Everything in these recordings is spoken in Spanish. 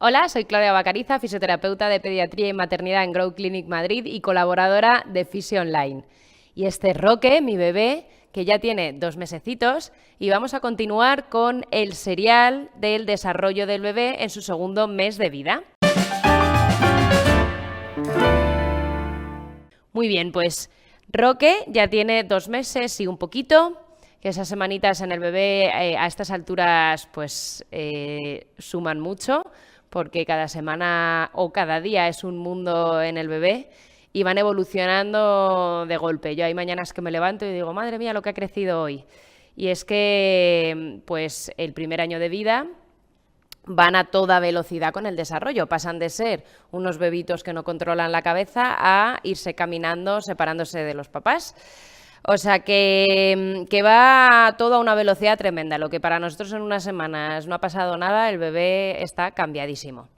Hola, soy Claudia Bacariza, fisioterapeuta de pediatría y maternidad en Grow Clinic Madrid y colaboradora de Fisio Online. Y este es Roque, mi bebé, que ya tiene 2 mesecitos, y vamos a continuar con el serial del desarrollo del bebé en su segundo mes de vida. Muy bien, pues Roque ya tiene 2 meses y un poquito, que esas semanitas en el bebé a estas alturas pues suman mucho, porque cada semana o cada día es un mundo en el bebé y van evolucionando de golpe. Yo hay mañanas que me levanto y digo, madre mía, lo que ha crecido hoy. Y es que pues el primer año de vida van a toda velocidad con el desarrollo. Pasan de ser unos bebitos que no controlan la cabeza a irse caminando, separándose de los papás. O sea que va todo a una velocidad tremenda. Lo que para nosotros en unas semanas no ha pasado nada, el bebé está cambiadísimo.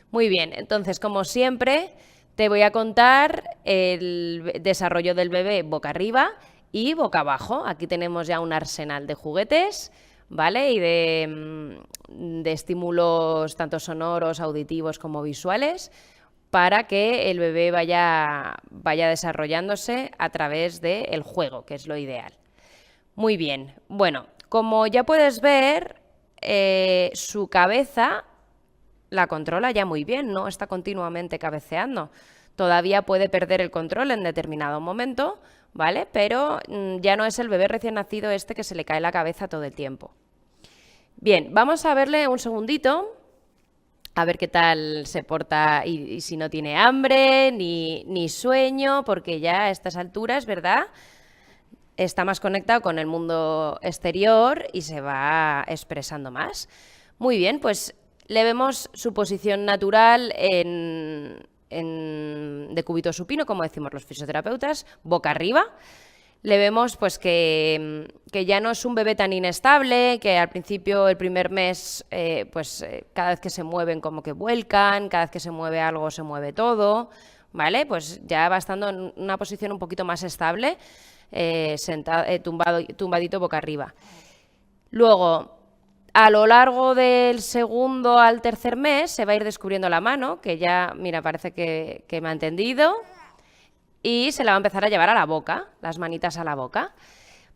Muy bien, entonces como siempre te voy a contar el desarrollo del bebé boca arriba y boca abajo. Aquí tenemos ya un arsenal de juguetes, ¿vale? Y de estímulos tanto sonoros, auditivos como visuales, para que el bebé vaya desarrollándose a través del juego, que es lo ideal. Muy bien, bueno, como ya puedes ver, su cabeza la controla ya muy bien, no está continuamente cabeceando. Todavía puede perder el control en determinado momento, ¿vale? Pero ya no es el bebé recién nacido este que se le cae la cabeza todo el tiempo. Bien, vamos a verle un segundito, a ver qué tal se porta y si no tiene hambre ni sueño, porque ya a estas alturas, ¿verdad?, está más conectado con el mundo exterior y se va expresando más. Muy bien, pues le vemos su posición natural de cúbito supino, como decimos los fisioterapeutas, boca arriba. Le vemos pues que ya no es un bebé tan inestable, que al principio, el primer mes, cada vez que se mueven como que vuelcan, cada vez que se mueve algo se mueve todo, ¿vale? Pues ya va estando en una posición un poquito más estable, tumbadito boca arriba. Luego, a lo largo del segundo al tercer mes se va a ir descubriendo la mano, que ya, mira, parece que me ha entendido, y se la va a empezar a llevar a la boca, las manitas a la boca.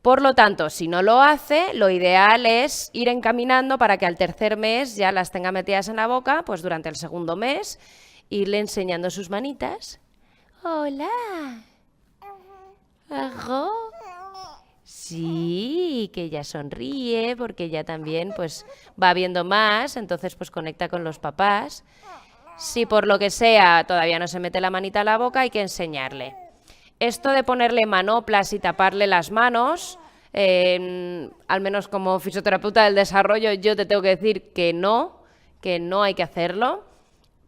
Por lo tanto, si no lo hace, lo ideal es ir encaminando para que al tercer mes ya las tenga metidas en la boca, pues durante el segundo mes, irle enseñando sus manitas. Hola. Ajá. Sí, que ella sonríe porque ella también pues va viendo más, entonces pues conecta con los papás. Si por lo que sea todavía no se mete la manita a la boca, hay que enseñarle. Esto de ponerle manoplas y taparle las manos, al menos como fisioterapeuta del desarrollo, yo te tengo que decir que no hay que hacerlo,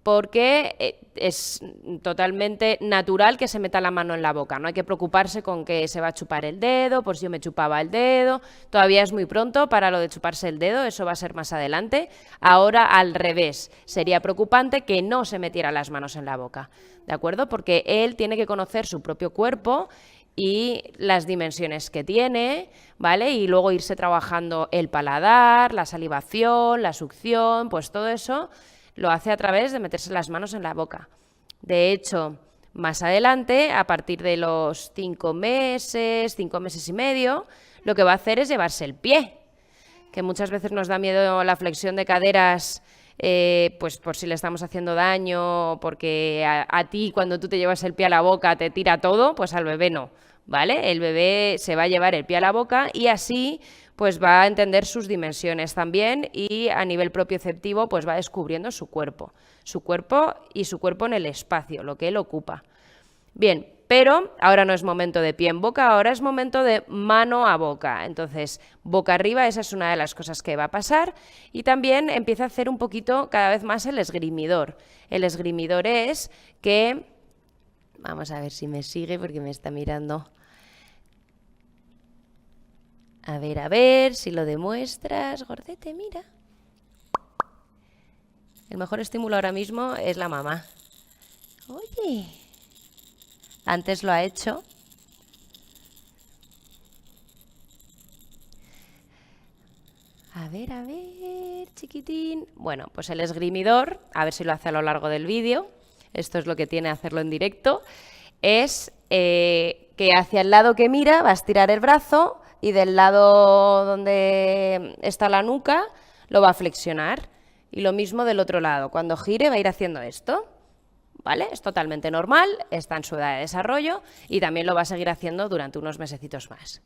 porque es totalmente natural que se meta la mano en la boca. No hay que preocuparse con que se va a chupar el dedo, por si yo me chupaba el dedo. Todavía es muy pronto para lo de chuparse el dedo, eso va a ser más adelante. Ahora al revés, sería preocupante que no se metiera las manos en la boca, ¿de acuerdo? Porque él tiene que conocer su propio cuerpo y las dimensiones que tiene, ¿vale? Y luego irse trabajando el paladar, la salivación, la succión, pues todo eso lo hace a través de meterse las manos en la boca. De hecho, más adelante, a partir de los 5 meses y medio, lo que va a hacer es llevarse el pie, que muchas veces nos da miedo la flexión de caderas, pues por si le estamos haciendo daño, porque a ti cuando tú te llevas el pie a la boca te tira todo, pues al bebé no, ¿vale? El bebé se va a llevar el pie a la boca y así pues va a entender sus dimensiones también y a nivel propioceptivo pues va descubriendo su cuerpo y su cuerpo en el espacio, lo que él ocupa. Bien, pero ahora no es momento de pie en boca, ahora es momento de mano a boca. Entonces, boca arriba, esa es una de las cosas que va a pasar. Y también empieza a hacer un poquito cada vez más el esgrimidor. El esgrimidor es que... Vamos a ver si me sigue porque me está mirando. A ver si lo demuestras. Gordete, mira. El mejor estímulo ahora mismo es la mamá. Oye... Antes lo ha hecho. A A ver, chiquitín. Bueno, pues el esgrimidor, a ver si lo hace a lo largo del vídeo. Esto es lo que tiene hacerlo en directo. Es que hacia el lado que mira va a estirar el brazo y del lado donde está la nuca lo va a flexionar. Y lo mismo del otro lado. Cuando gire va a ir haciendo esto. ¿Vale? Es totalmente normal, está en su edad de desarrollo y también lo va a seguir haciendo durante unos mesecitos más.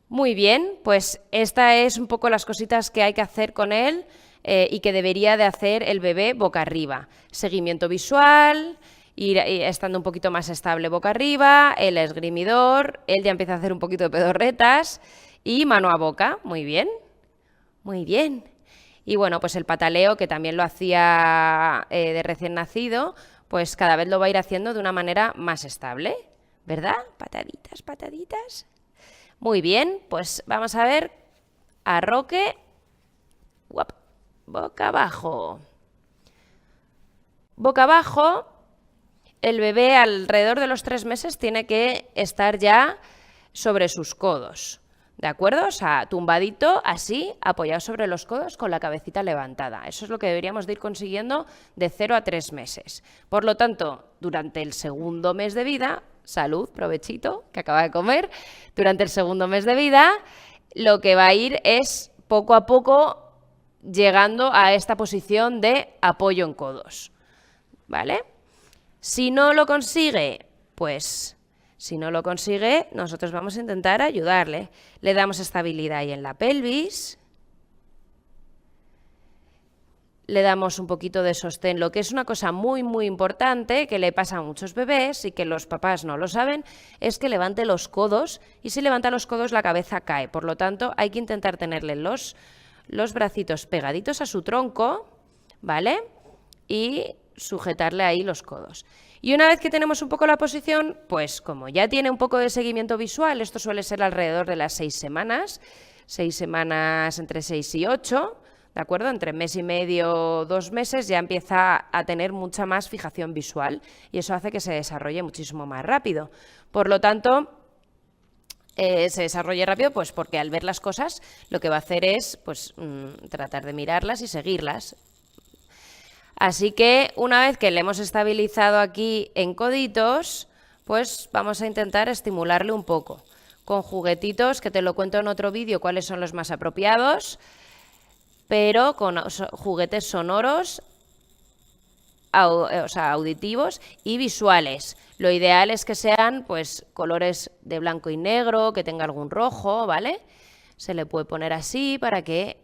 Muy bien, pues esta es un poco las cositas que hay que hacer con él y que debería de hacer el bebé boca arriba. Seguimiento visual, ir estando un poquito más estable boca arriba, el esgrimidor, él ya empieza a hacer un poquito de pedorretas y mano a boca. Muy bien, muy bien. Y bueno, pues el pataleo, que también lo hacía de recién nacido, pues cada vez lo va a ir haciendo de una manera más estable, ¿verdad? Pataditas, pataditas. Muy bien, pues vamos a ver a Roque. Boca abajo. Boca abajo, el bebé alrededor de los 3 meses tiene que estar ya sobre sus codos. ¿De acuerdo? O sea, tumbadito, así, apoyado sobre los codos con la cabecita levantada. Eso es lo que deberíamos de ir consiguiendo de 0 a 3 meses. Por lo tanto, durante el segundo mes de vida, salud, provechito, que acaba de comer, durante el segundo mes de vida, lo que va a ir es poco a poco llegando a esta posición de apoyo en codos. ¿Vale? Si no lo consigue, pues... Si no lo consigue, nosotros vamos a intentar ayudarle. Le damos estabilidad ahí en la pelvis. Le damos un poquito de sostén, lo que es una cosa muy, muy importante que le pasa a muchos bebés y que los papás no lo saben, es que levante los codos y si levanta los codos la cabeza cae. Por lo tanto, hay que intentar tenerle los bracitos pegaditos a su tronco, ¿vale? Y sujetarle ahí los codos. Y una vez que tenemos un poco la posición, pues como ya tiene un poco de seguimiento visual, esto suele ser alrededor de las 6 semanas, 6 semanas entre 6 y 8, ¿de acuerdo? Entre mes y medio, 2 meses, ya empieza a tener mucha más fijación visual y eso hace que se desarrolle muchísimo más rápido. Por lo tanto, se desarrolle rápido pues porque al ver las cosas lo que va a hacer es pues, tratar de mirarlas y seguirlas. Así que una vez que le hemos estabilizado aquí en coditos, pues vamos a intentar estimularle un poco. Con juguetitos, que te lo cuento en otro vídeo cuáles son los más apropiados, pero con juguetes sonoros, o sea, auditivos y visuales. Lo ideal es que sean pues colores de blanco y negro, que tenga algún rojo, ¿vale? Se le puede poner así para que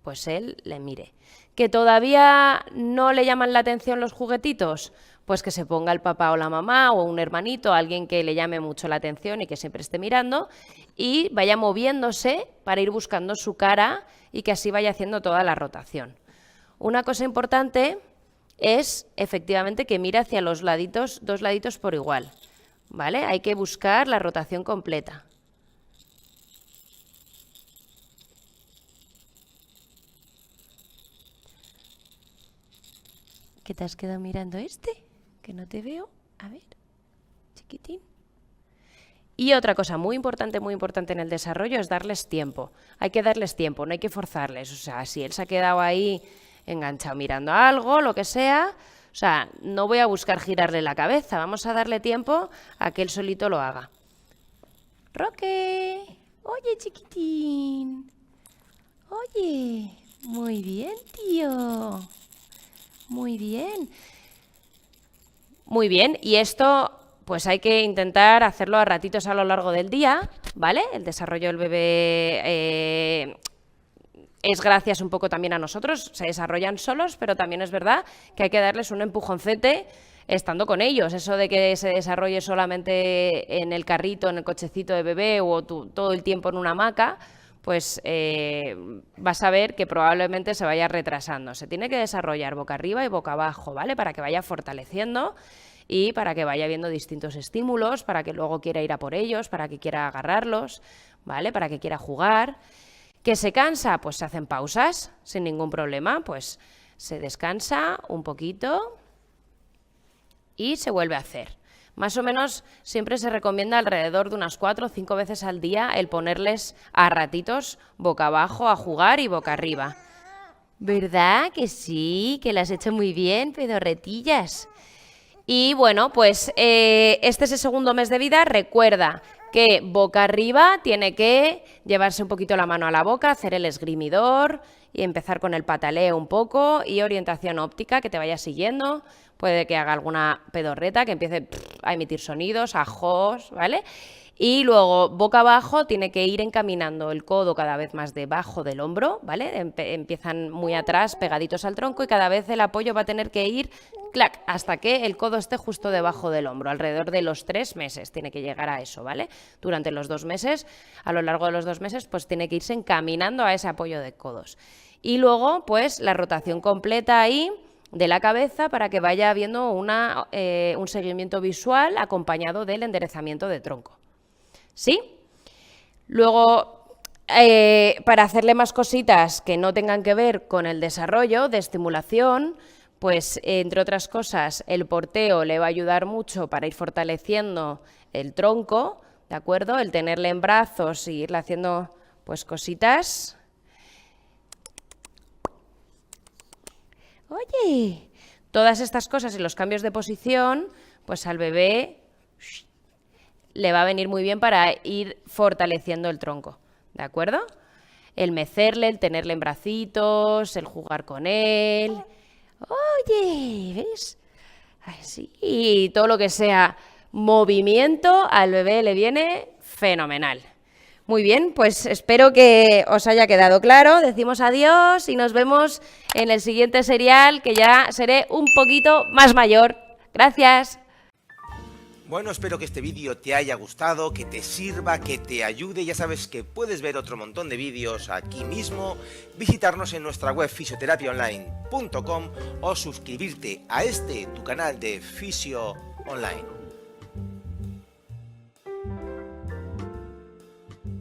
pues él le mire. ¿Que todavía no le llaman la atención los juguetitos? Pues que se ponga el papá o la mamá o un hermanito, alguien que le llame mucho la atención y que siempre esté mirando y vaya moviéndose para ir buscando su cara y que así vaya haciendo toda la rotación. Una cosa importante es efectivamente que mire hacia los laditos, 2 laditos por igual, ¿vale? Hay que buscar la rotación completa. ¿Qué te has quedado mirando este? Que no te veo. A ver, chiquitín. Y otra cosa muy importante en el desarrollo es darles tiempo. Hay que darles tiempo, no hay que forzarles. O sea, si él se ha quedado ahí enganchado mirando a algo, lo que sea, o sea, no voy a buscar girarle la cabeza. Vamos a darle tiempo a que él solito lo haga. Roque, oye, chiquitín. Oye, muy bien, tío. Muy bien. Muy bien, y esto pues hay que intentar hacerlo a ratitos a lo largo del día, ¿vale? El desarrollo del bebé es gracias un poco también a nosotros, se desarrollan solos, pero también es verdad que hay que darles un empujoncete estando con ellos. Eso de que se desarrolle solamente en el carrito, en el cochecito de bebé o todo el tiempo en una hamaca, pues vas a ver que probablemente se vaya retrasando. Se tiene que desarrollar boca arriba y boca abajo, ¿vale? Para que vaya fortaleciendo y para que vaya viendo distintos estímulos, para que luego quiera ir a por ellos, para que quiera agarrarlos, ¿vale? Para que quiera jugar. ¿Que se cansa? Pues se hacen pausas sin ningún problema, pues se descansa un poquito y se vuelve a hacer. Más o menos siempre se recomienda alrededor de unas 4 o 5 veces al día el ponerles a ratitos boca abajo a jugar y boca arriba. ¿Verdad que sí? Que las has hecho muy bien, pedorretillas. Y bueno, pues este es el segundo mes de vida. Recuerda que boca arriba tiene que llevarse un poquito la mano a la boca, hacer el esgrimidor y empezar con el pataleo un poco y orientación óptica, que te vaya siguiendo. Puede que haga alguna pedorreta, que empiece a emitir sonidos, ajos, ¿vale? Y luego, boca abajo, tiene que ir encaminando el codo cada vez más debajo del hombro, ¿vale? Empiezan muy atrás, pegaditos al tronco, y cada vez el apoyo va a tener que ir, clac, hasta que el codo esté justo debajo del hombro. Alrededor de los 3 meses tiene que llegar a eso, ¿vale? Durante los 2 meses, a lo largo de los 2 meses, pues tiene que irse encaminando a ese apoyo de codos. Y luego, pues, la rotación completa ahí de la cabeza para que vaya habiendo un seguimiento visual acompañado del enderezamiento de tronco. ¿Sí? Luego, para hacerle más cositas que no tengan que ver con el desarrollo de estimulación, pues entre otras cosas, el porteo le va a ayudar mucho para ir fortaleciendo el tronco, ¿de acuerdo? El tenerle en brazos y irle haciendo pues cositas. Oye, todas estas cosas y los cambios de posición, pues al bebé le va a venir muy bien para ir fortaleciendo el tronco, ¿de acuerdo? El mecerle, el tenerle en bracitos, el jugar con él. Oye, ¿ves? Así, todo lo que sea movimiento al bebé le viene fenomenal. Muy bien, pues espero que os haya quedado claro. Decimos adiós y nos vemos en el siguiente serial, que ya seré un poquito más mayor. Gracias. Bueno, espero que este vídeo te haya gustado, que te sirva, que te ayude. Ya sabes que puedes ver otro montón de vídeos aquí mismo, visitarnos en nuestra web fisioterapiaonline.com o suscribirte a tu canal de Fisio Online.